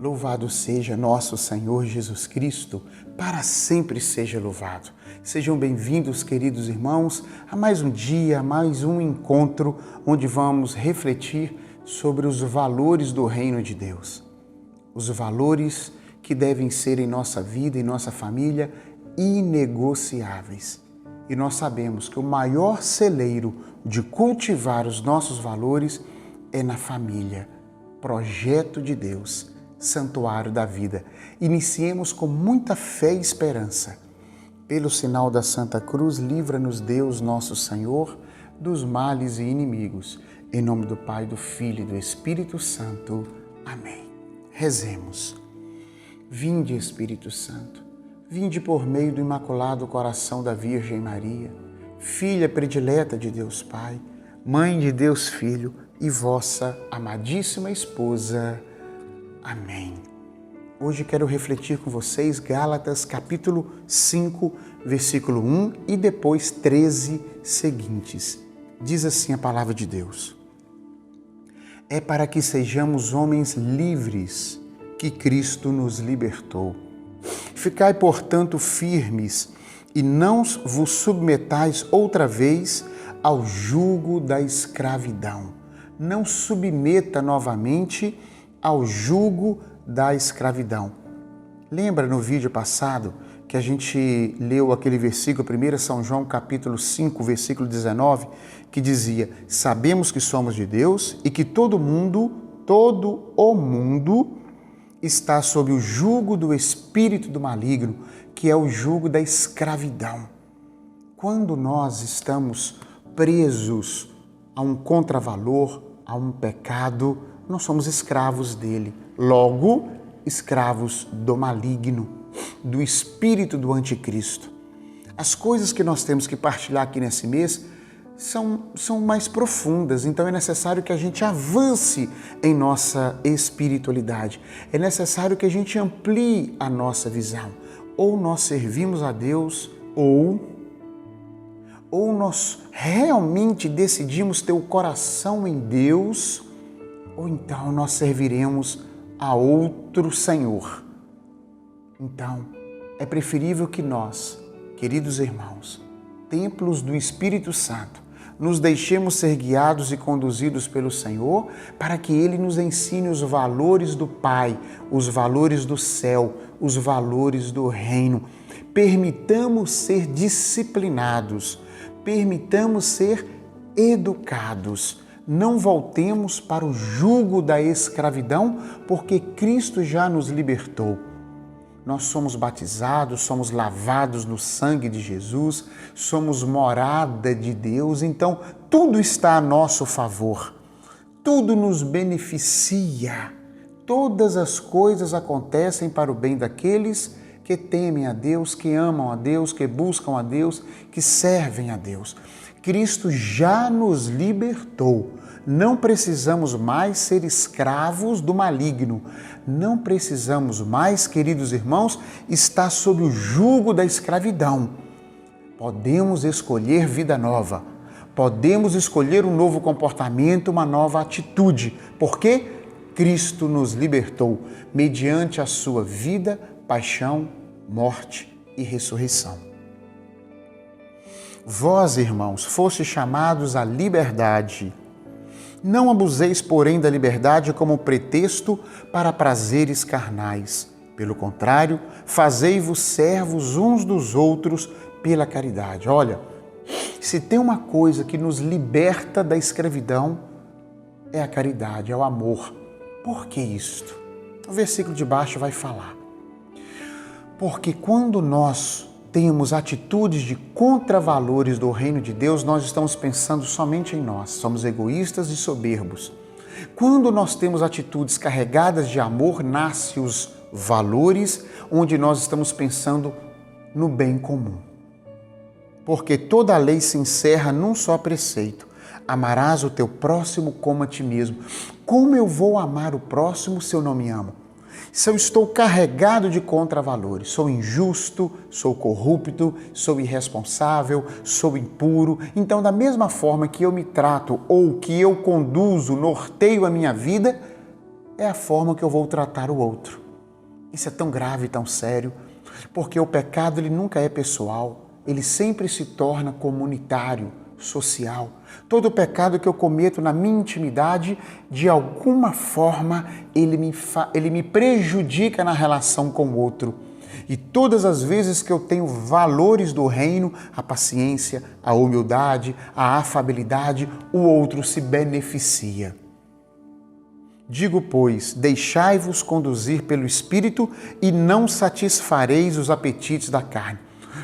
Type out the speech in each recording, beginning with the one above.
Louvado seja nosso Senhor Jesus Cristo, para sempre seja louvado. Sejam bem-vindos, queridos irmãos, a mais um dia, a mais um encontro onde vamos refletir sobre os valores do reino de Deus. Os valores que devem ser em nossa vida, em nossa família, inegociáveis. E nós sabemos que o maior celeiro de cultivar os nossos valores é na família, projeto de Deus, santuário da vida. Iniciemos com muita fé e esperança. Pelo sinal da Santa Cruz, livra-nos Deus, nosso Senhor, dos males e inimigos. Em nome do Pai, do Filho e do Espírito Santo. Amém. Rezemos. Vinde, Espírito Santo, vinde por meio do Imaculado Coração da Virgem Maria, filha predileta de Deus Pai, mãe de Deus Filho e vossa amadíssima esposa. Amém. Hoje quero refletir com vocês Gálatas capítulo 5, versículo 1 e depois 13 seguintes. Diz assim a palavra de Deus. É para que sejamos homens livres que Cristo nos libertou. Ficai, portanto, firmes e não vos submetais outra vez ao jugo da escravidão. Não submeta novamente ao jugo da escravidão. Lembra no vídeo passado que a gente leu aquele versículo, 1 São João capítulo 5, versículo 19, que dizia: sabemos que somos de Deus e que todo o mundo está sob o jugo do espírito do maligno, que é o jugo da escravidão. Quando nós estamos presos a um contravalor, a um pecado, nós somos escravos dele. Logo, escravos do maligno, do espírito do anticristo. As coisas que nós temos que partilhar aqui nesse mês são mais profundas, então é necessário que a gente avance em nossa espiritualidade. É necessário que a gente amplie a nossa visão. Ou nós servimos a Deus, ou nós realmente decidimos ter o coração em Deus, ou então nós serviremos a outro Senhor. Então, é preferível que nós, queridos irmãos, templos do Espírito Santo, nos deixemos ser guiados e conduzidos pelo Senhor para que Ele nos ensine os valores do Pai, os valores do céu, os valores do reino. Permitamos ser disciplinados, permitamos ser educados. Não voltemos para o jugo da escravidão, porque Cristo já nos libertou. Nós somos batizados, somos lavados no sangue de Jesus, somos morada de Deus, então tudo está a nosso favor, tudo nos beneficia, todas as coisas acontecem para o bem daqueles que temem a Deus, que amam a Deus, que buscam a Deus, que servem a Deus. Cristo já nos libertou. Não precisamos mais ser escravos do maligno. Não precisamos mais, queridos irmãos, estar sob o jugo da escravidão. Podemos escolher vida nova. Podemos escolher um novo comportamento, uma nova atitude. Porque Cristo nos libertou mediante a sua vida, paixão, morte e ressurreição. Vós, irmãos, fostes chamados à liberdade. Não abuseis, porém, da liberdade como pretexto para prazeres carnais. Pelo contrário, fazei-vos servos uns dos outros pela caridade. Olha, se tem uma coisa que nos liberta da escravidão, é a caridade, é o amor. Por que isto? O versículo de baixo vai falar. Porque quando nós temos atitudes de contravalores do reino de Deus, nós estamos pensando somente em nós, somos egoístas e soberbos. Quando nós temos atitudes carregadas de amor, nascem os valores onde nós estamos pensando no bem comum. Porque toda a lei se encerra num só preceito: amarás o teu próximo como a ti mesmo. Como eu vou amar o próximo se eu não me amo? Se eu estou carregado de contravalores, sou injusto, sou corrupto, sou irresponsável, sou impuro, então da mesma forma que eu me trato ou que eu conduzo, norteio a minha vida, é a forma que eu vou tratar o outro. Isso é tão grave e tão sério, porque o pecado ele nunca é pessoal, ele sempre se torna comunitário, social. Todo pecado que eu cometo na minha intimidade, de alguma forma, ele me prejudica na relação com o outro. E todas as vezes que eu tenho valores do reino, a paciência, a humildade, a afabilidade, o outro se beneficia. Digo, pois, deixai-vos conduzir pelo Espírito e não satisfareis os apetites da carne.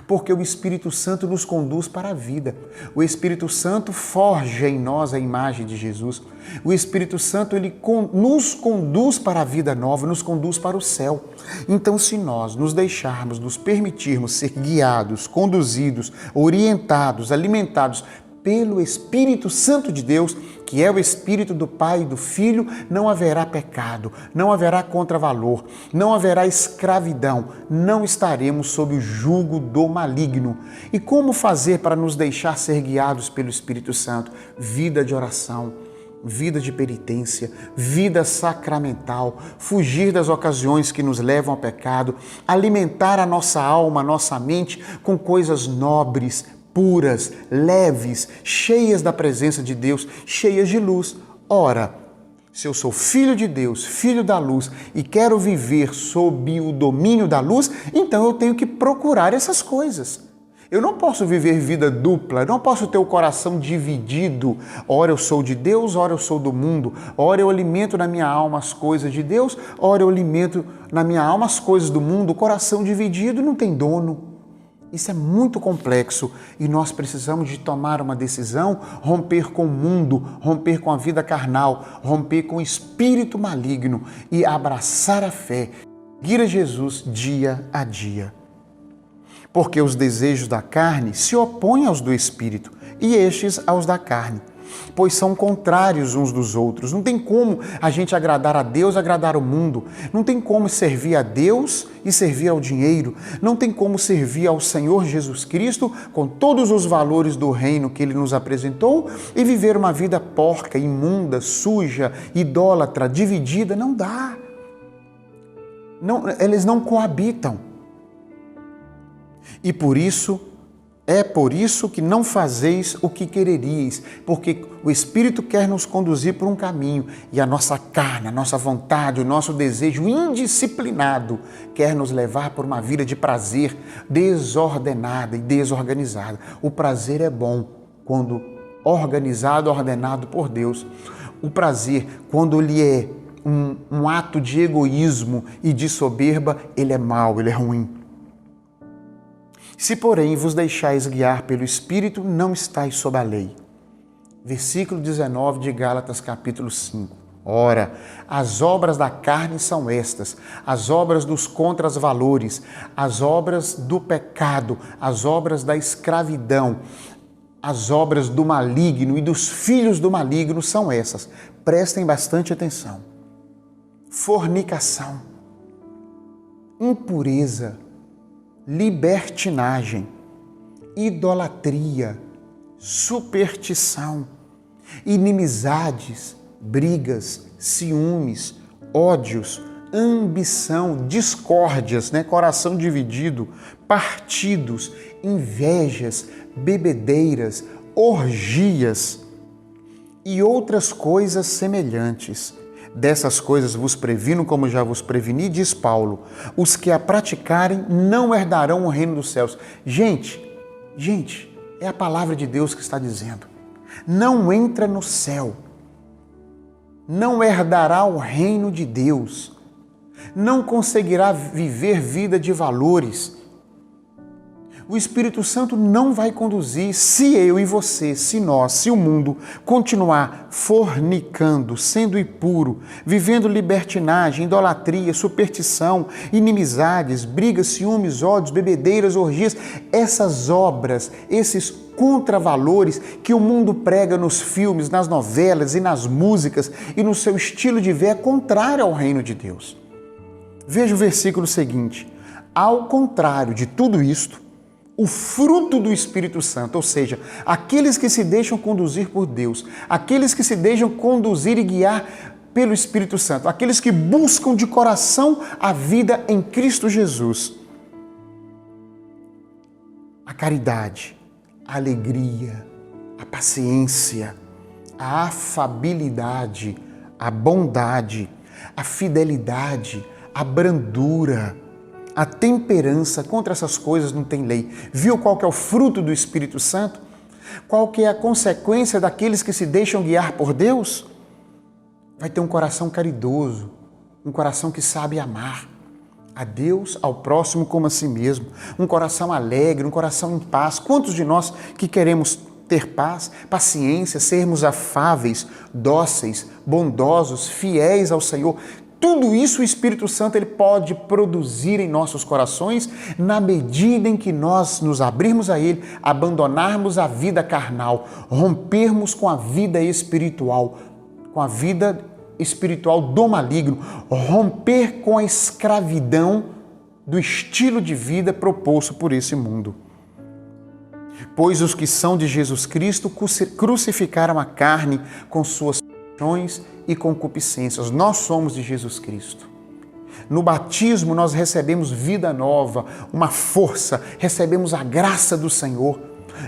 Porque o Espírito Santo nos conduz para a vida. O Espírito Santo forja em nós a imagem de Jesus. O Espírito Santo ele nos conduz para a vida nova, nos conduz para o céu. Então, se nós nos deixarmos, nos permitirmos ser guiados, conduzidos, orientados, alimentados pelo Espírito Santo de Deus, que é o Espírito do Pai e do Filho, não haverá pecado, não haverá contravalor, não haverá escravidão, não estaremos sob o jugo do maligno. E como fazer para nos deixar ser guiados pelo Espírito Santo? Vida de oração, vida de penitência, vida sacramental, fugir das ocasiões que nos levam ao pecado, alimentar a nossa alma, a nossa mente com coisas nobres, puras, leves, cheias da presença de Deus, cheias de luz. Ora, se eu sou filho de Deus, filho da luz e quero viver sob o domínio da luz, então eu tenho que procurar essas coisas. Eu não posso viver vida dupla, eu não posso ter o coração dividido. Ora eu sou de Deus, ora eu sou do mundo. Ora eu alimento na minha alma as coisas de Deus, ora eu alimento na minha alma as coisas do mundo. O coração dividido não tem dono. Isso é muito complexo e nós precisamos de tomar uma decisão, romper com o mundo, romper com a vida carnal, romper com o espírito maligno e abraçar a fé, seguir a Jesus dia a dia. Porque os desejos da carne se opõem aos do espírito e estes aos da carne, pois são contrários uns dos outros. Não tem como a gente agradar a Deus, agradar o mundo. Não tem como servir a Deus e servir ao dinheiro. Não tem como servir ao Senhor Jesus Cristo com todos os valores do reino que Ele nos apresentou e viver uma vida porca, imunda, suja, idólatra, dividida. Não dá. Não, eles não coabitam. E por isso, é por isso que não fazeis o que quereríeis, porque o Espírito quer nos conduzir por um caminho e a nossa carne, a nossa vontade, o nosso desejo indisciplinado quer nos levar por uma vida de prazer desordenada e desorganizada. O prazer é bom quando organizado, ordenado por Deus. O prazer, quando ele é um ato de egoísmo e de soberba, ele é mau, ele é ruim. Se, porém, vos deixais guiar pelo Espírito, não estáis sob a lei. Versículo 19 de Gálatas, capítulo 5. Ora, as obras da carne são estas, as obras dos contras-valores, as obras do pecado, as obras da escravidão, as obras do maligno e dos filhos do maligno são essas. Prestem bastante atenção. Fornicação, impureza, libertinagem, idolatria, superstição, inimizades, brigas, ciúmes, ódios, ambição, discórdias, coração dividido, partidos, invejas, bebedeiras, orgias e outras coisas semelhantes. Dessas coisas vos previno, como já vos preveni, diz Paulo, os que a praticarem não herdarão o reino dos céus. Gente, é a palavra de Deus que está dizendo. Não entra no céu, não herdará o reino de Deus, não conseguirá viver vida de valores. O Espírito Santo não vai conduzir se eu e você, se nós, se o mundo continuar fornicando, sendo impuro, vivendo libertinagem, idolatria, superstição, inimizades, brigas, ciúmes, ódios, bebedeiras, orgias, essas obras, esses contravalores que o mundo prega nos filmes, nas novelas e nas músicas e no seu estilo de ver é contrário ao reino de Deus. Veja o versículo seguinte. Ao contrário de tudo isto, o fruto do Espírito Santo, ou seja, aqueles que se deixam conduzir por Deus, aqueles que se deixam conduzir e guiar pelo Espírito Santo, aqueles que buscam de coração a vida em Cristo Jesus. A caridade, a alegria, a paciência, a afabilidade, a bondade, a fidelidade, a brandura, a temperança. Contra essas coisas não tem lei. Viu qual que é o fruto do Espírito Santo? Qual que é a consequência daqueles que se deixam guiar por Deus? Vai ter um coração caridoso, um coração que sabe amar a Deus, ao próximo como a si mesmo, um coração alegre, um coração em paz. Quantos de nós que queremos ter paz, paciência, sermos afáveis, dóceis, bondosos, fiéis ao Senhor? Tudo isso o Espírito Santo ele pode produzir em nossos corações na medida em que nós nos abrirmos a Ele, abandonarmos a vida carnal, rompermos com a vida espiritual, do maligno, romper com a escravidão do estilo de vida proposto por esse mundo. Pois os que são de Jesus Cristo crucificaram a carne com suas paixões e concupiscências. Nós somos de Jesus Cristo. No batismo nós recebemos vida nova, uma força, recebemos a graça do Senhor.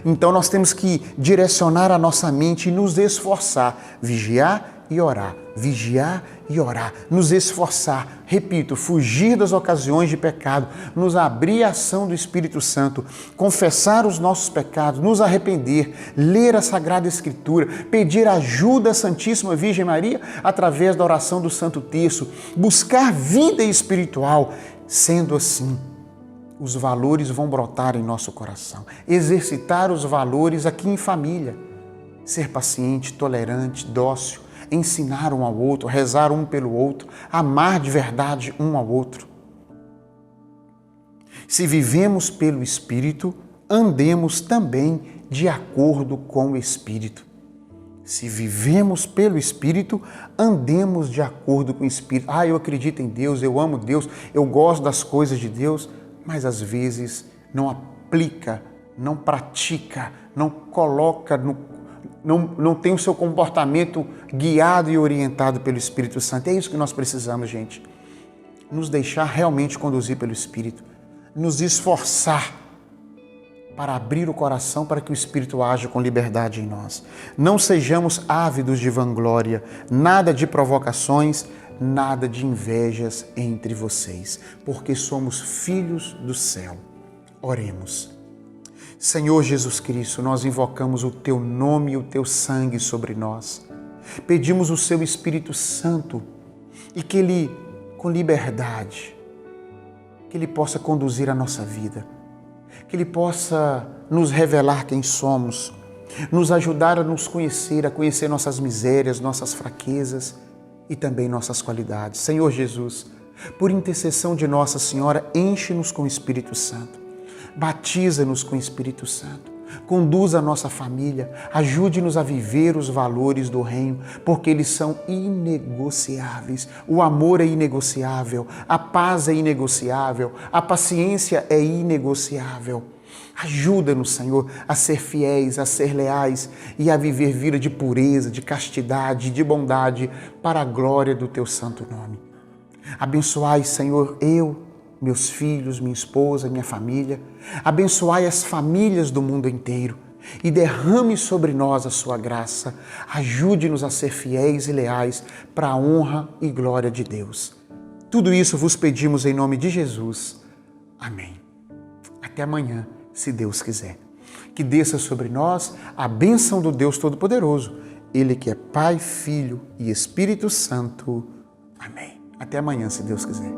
Então nós temos que direcionar a nossa mente e nos esforçar, vigiar e orar, vigiar e orar, nos esforçar, repito, fugir das ocasiões de pecado, nos abrir à ação do Espírito Santo, confessar os nossos pecados, nos arrepender, ler a Sagrada Escritura, pedir ajuda à Santíssima Virgem Maria através da oração do Santo Terço, buscar vida espiritual. Sendo assim, os valores vão brotar em nosso coração. Exercitar os valores aqui em família, ser paciente, tolerante, dócil, ensinar um ao outro, rezar um pelo outro, amar de verdade um ao outro. Se vivemos pelo Espírito, andemos também de acordo com o Espírito. Se vivemos pelo Espírito, andemos de acordo com o Espírito. Eu acredito em Deus, eu amo Deus, eu gosto das coisas de Deus, mas às vezes não aplica, não pratica, não coloca não tem o seu comportamento guiado e orientado pelo Espírito Santo. É isso que nós precisamos, gente. Nos deixar realmente conduzir pelo Espírito. Nos esforçar para abrir o coração para que o Espírito haja com liberdade em nós. Não sejamos ávidos de vanglória, nada de provocações, nada de invejas entre vocês, porque somos filhos do céu. Oremos. Senhor Jesus Cristo, nós invocamos o Teu nome e o Teu sangue sobre nós. Pedimos o Seu Espírito Santo e que Ele, com liberdade, que Ele possa conduzir a nossa vida, que Ele possa nos revelar quem somos, nos ajudar a nos conhecer, a conhecer nossas misérias, nossas fraquezas e também nossas qualidades. Senhor Jesus, por intercessão de Nossa Senhora, enche-nos com o Espírito Santo. Batiza-nos com o Espírito Santo, conduza a nossa família, ajude-nos a viver os valores do reino, porque eles são inegociáveis. O amor é inegociável, a paz é inegociável, a paciência é inegociável. Ajuda-nos, Senhor, a ser fiéis, a ser leais e a viver vida de pureza, de castidade, de bondade, para a glória do Teu santo nome. Abençoai, Senhor, meus filhos, minha esposa, minha família. Abençoai as famílias do mundo inteiro e derrame sobre nós a sua graça. Ajude-nos a ser fiéis e leais para a honra e glória de Deus. Tudo isso vos pedimos em nome de Jesus. Amém. Até amanhã, se Deus quiser. Que desça sobre nós a bênção do Deus Todo-Poderoso, Ele que é Pai, Filho e Espírito Santo. Amém. Até amanhã, se Deus quiser.